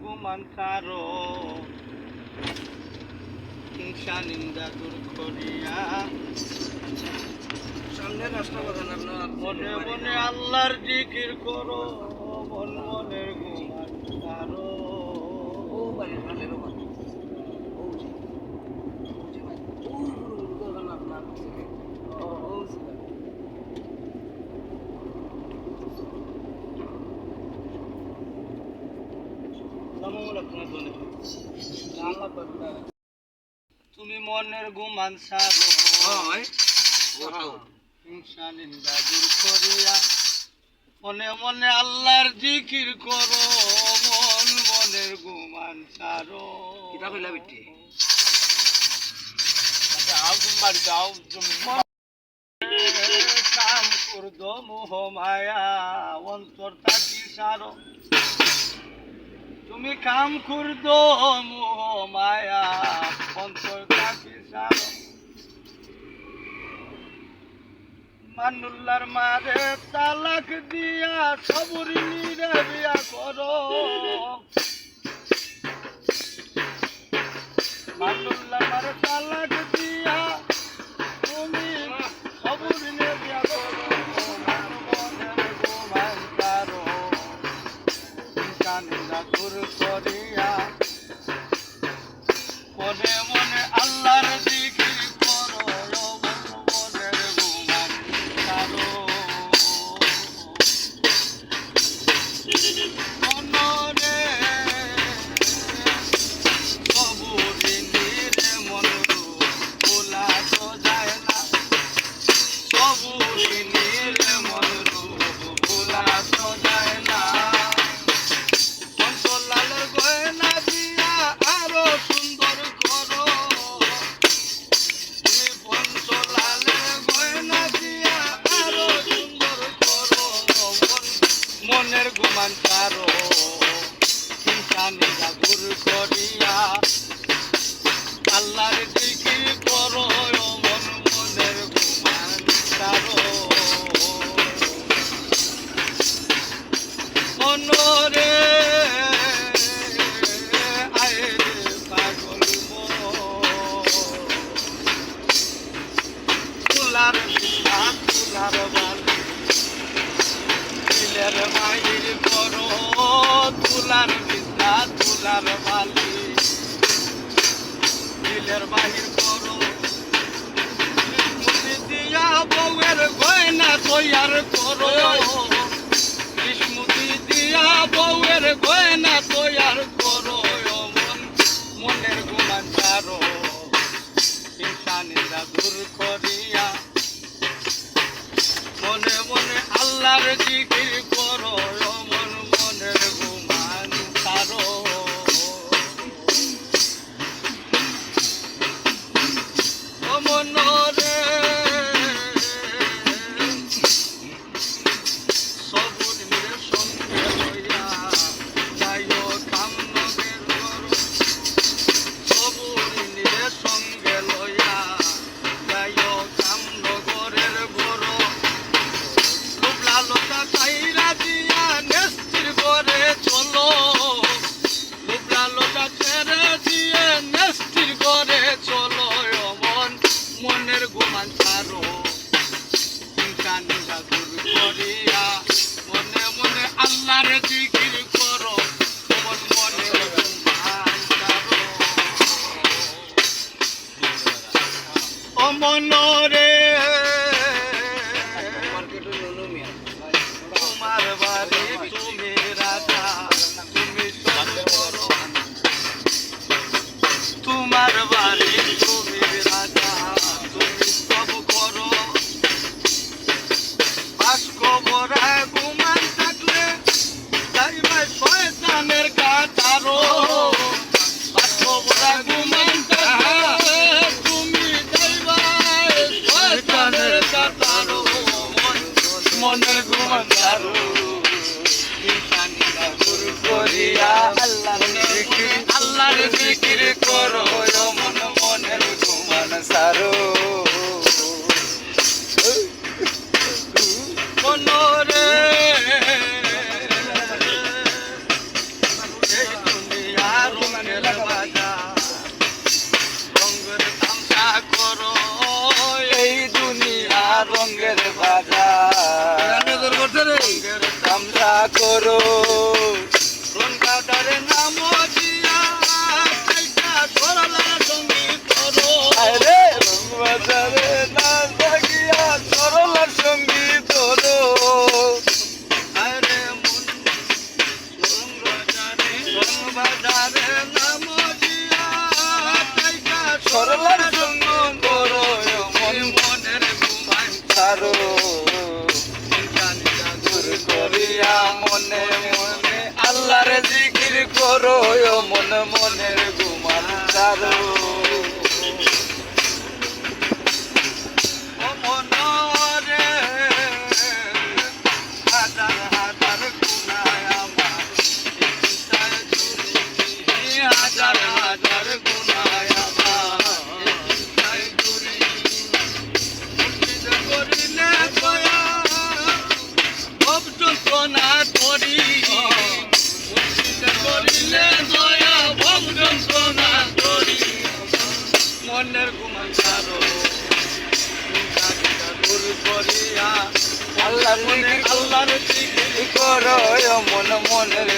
গুমান সারো হিংসা নিন্দা দূর করিয়া সামনে নষ্ট করেন আপনার মনে মনে আল্লাহর জিকির করো মন মনের গুমান সারো ও বাড়ির ভালের ওখানে ও জি ভাই ও গুরু করেন আপনার ও ও জি ভাই তুমি মনের গুমান সারো হয় ওঠাও হিংসা নিন্দা দূর করিয়া মনে মনে আল্লাহর জিকির করো মন মনের গুমান সারো কিতা কইলা বিটি যাও তুমি বাড়ি যাও তুমি কাম করদ মোহ মায়া অন্তর থাকি সারো তুমি কাম করদ মোহ মায়া অন্তর থাকি সারো মানুল্লার মারে তালাক দিয়া সবরি নিরে বিয়া করো মানুল্লার মারে তালাক দিয়া তুমি সবরি নিরে বিয়া করো মনের গুমান সারো হিংসা নিন্দা দূর করিয়া মনে মনে আল্লাহর জিকির করো মনের গুমান সারো মনরে সবুরিনীর মনরু ভোলা তো যায় না সবুরিনীর মনরু ভোলা তো যায় না লালের গয়না দিয়া আরো সুন্দর করো তুমি লালের গয়না দিয়া আরো সুন্দর করো মনের গুমান সারো হিংসা নিন্দা দূর করিয়া আল্লাহর জিকির করো মন মনের গুমান সারো মনরে তুলার বিধান তুলার বালি দিলের মায়ের করো তুলার বিধান তুলার বালি দিলের মায়ের করো মুদি দিয়া বউয়ের গয়না তৈয়ার করো বিষ্ণুতি দিয়া বউয়ের গয়না তৈয়ার করো মন মনের গুমান সারো হিংসা নিন্দা দূর করিয়া মনে মনে আল্লাহর জিকির করো মন মনের গুমান সারো ও মনরে করো রঙ্গাদারে নাম দিয়া কাইটা সরলা সঙ্গী করো আরে রঙ্গবাজারে না জাগিয়া সরলার সঙ্গী ধরো আরে মন রঙ্গবাজারে নাম দিয়া কাইটা সরলার সঙ্গী করো মন মনের ঘুমাই ছাড়ো করিয়া মনে মনে আল্লাহর জিকির করো মন মনের ঘুমান ছাড়ো ও মনরে হাজার হাজার গুনায় আমার চিন্তায় চুরি হাজার হাজার গুনায় আমার চিন্তায় চুরি করিলে দয়া যন্ত্রণা করি করিলে দয়া ভব যন্ত্রণা করি মনের ঘুমান ছাড়ো দূর করিয়া আল্লাহর জিকির করো মন মনের